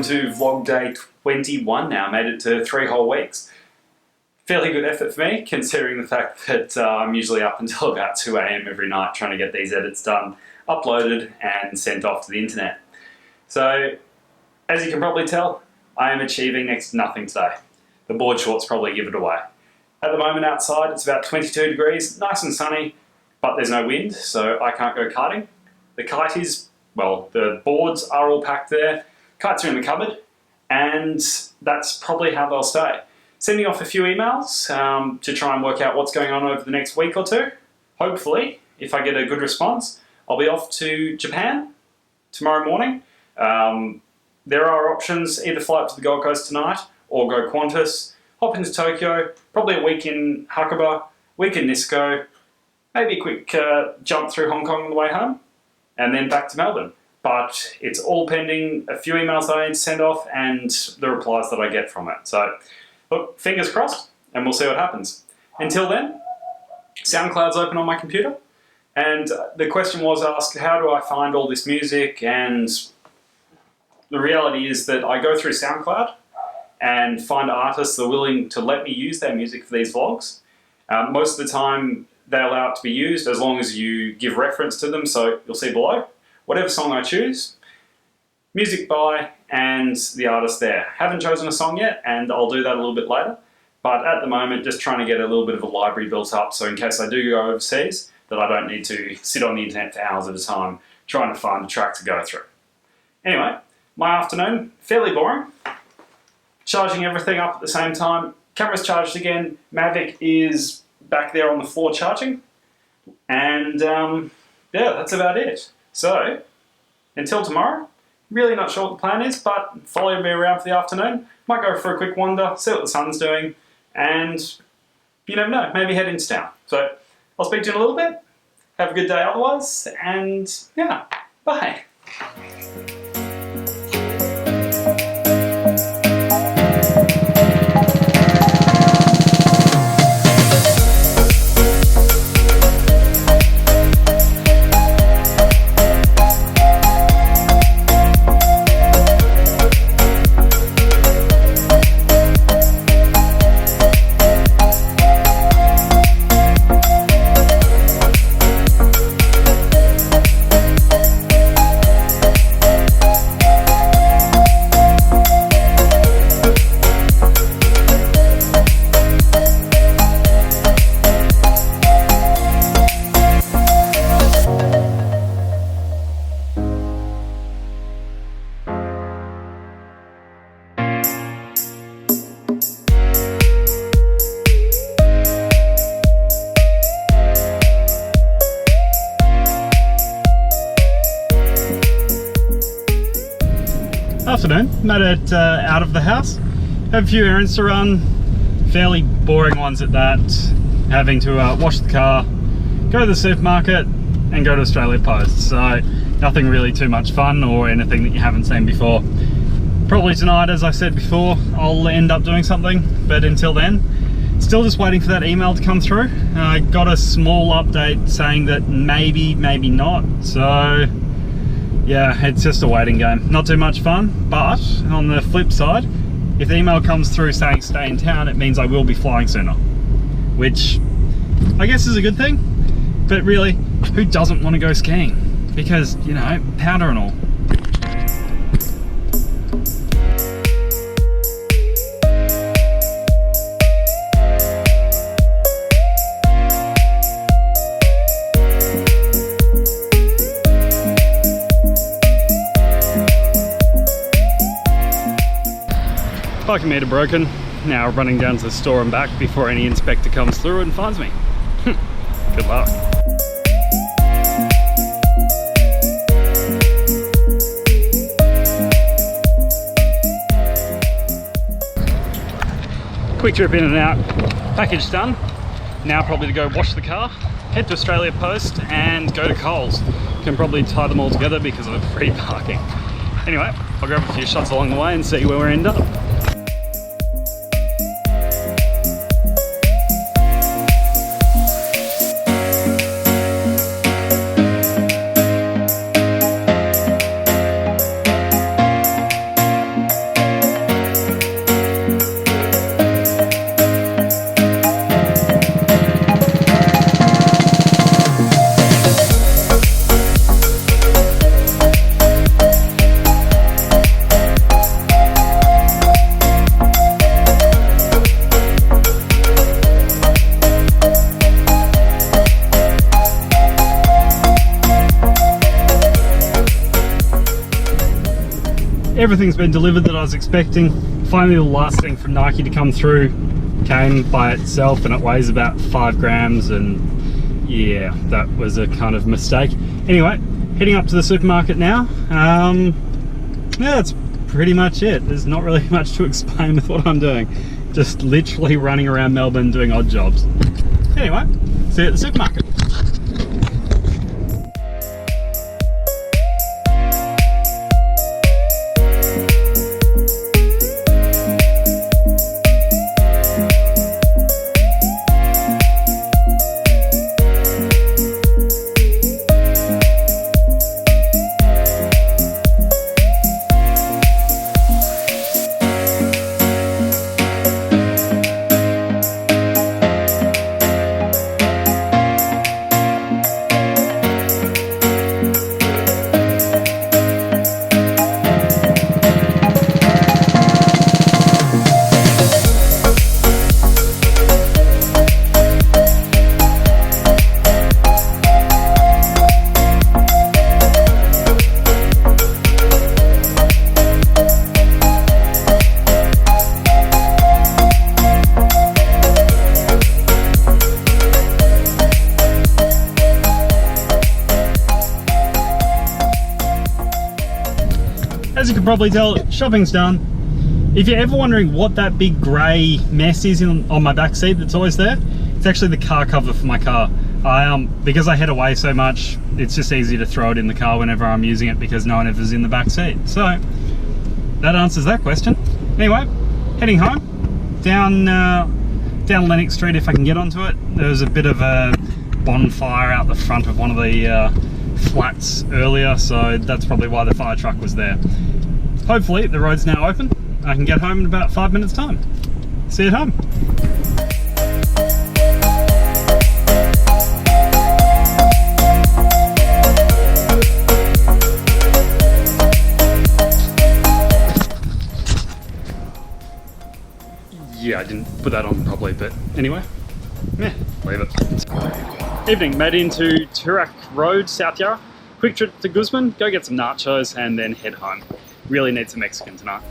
to vlog day 21 now, made it to 3 whole weeks. Fairly good effort for me, considering the fact that I'm usually up until about 2 AM every night trying to get these edits done, uploaded and sent off to the internet. So, as you can probably tell, I am achieving next to nothing today. The board shorts probably give it away. At the moment outside it's about 22 degrees, nice and sunny, but there's no wind, so I can't go kiting. The kite is, well, the boards are all packed there, kites are in the cupboard, and that's probably how they'll stay. Sending off a few emails to try and work out what's going on over the next week or two. Hopefully, if I get a good response, I'll be off to Japan tomorrow morning. There are options, either fly up to the Gold Coast tonight or go Qantas, hop into Tokyo, probably a week in Hakuba, week in Nisco, maybe a quick jump through Hong Kong on the way home, and then back to Melbourne. But it's all pending a few emails that I need to send off and the replies that I get from it. So, look, fingers crossed, and we'll see what happens. Until then, SoundCloud's open on my computer, and the question was asked, how do I find all this music? And the reality is that I go through SoundCloud and find artists that are willing to let me use their music for these vlogs. Most of the time, they allow it to be used as long as you give reference to them, so you'll see below. Whatever song I choose, music by, and the artist there. Haven't chosen a song yet, and I'll do that a little bit later. But at the moment, just trying to get a little bit of a library built up, so in case I do go overseas, that I don't need to sit on the internet for hours at a time trying to find a track to go through. Anyway, my afternoon, fairly boring. Charging everything up at the same time. Camera's charged again. Mavic is back there on the floor charging. And yeah, that's about it. So, until tomorrow, really not sure what the plan is, but follow me around for the afternoon. Might go for a quick wander, see what the sun's doing, and you never know, maybe head into town. So, I'll speak to you in a little bit. Have a good day otherwise, and yeah, bye. Afternoon, made it out of the house. Have a few errands to run, fairly boring ones at that. Having to wash the car, go to the supermarket and go to Australia Post. So nothing really too much fun or anything that you haven't seen before. Probably tonight, as I said before, I'll end up doing something, but until then, still just waiting for that email to come through. I got a small update saying that maybe not, so yeah, it's just a waiting game. Not too much fun, but on the flip side, if the email comes through saying stay in town, it means I will be flying sooner. Which I guess is a good thing, but really, who doesn't want to go skiing? Because, you know, powder and all. Parking meter broken, now running down to the store and back before any inspector comes through and finds me. Good luck. Quick trip in and out, package done. Now probably to go wash the car, head to Australia Post and go to Coles. Can probably tie them all together because of free parking. Anyway, I'll grab a few shots along the way and see where we end up. everything's been delivered that I was expecting. Finally, the last thing from Nike to come through came by itself, and it weighs about 5 grams, and yeah, that was a kind of mistake. Anyway, heading up to the supermarket now. Yeah, that's pretty much it. There's not really much to explain with what I'm doing. Just literally running around Melbourne doing odd jobs. Anyway, see you at the supermarket. As you can probably tell, shopping's done. If you're ever wondering what that big grey mess is on my back seat that's always there, it's actually the car cover for my car. Because I head away so much, it's just easy to throw it in the car whenever I'm using it because no one ever's in the back seat. So that answers that question. Anyway, heading home, down Lennox Street if I can get onto it. There was a bit of a bonfire out the front of one of the flats earlier, so that's probably why the fire truck was there. Hopefully the road's now open. I can get home in about 5 minutes time. See you at home. Yeah, I didn't put that on properly, but anyway, yeah, leave it. Evening, made into Toorak Road, South Yarra. Quick trip to Guzman, go get some nachos and then head home. Really need some Mexican tonight.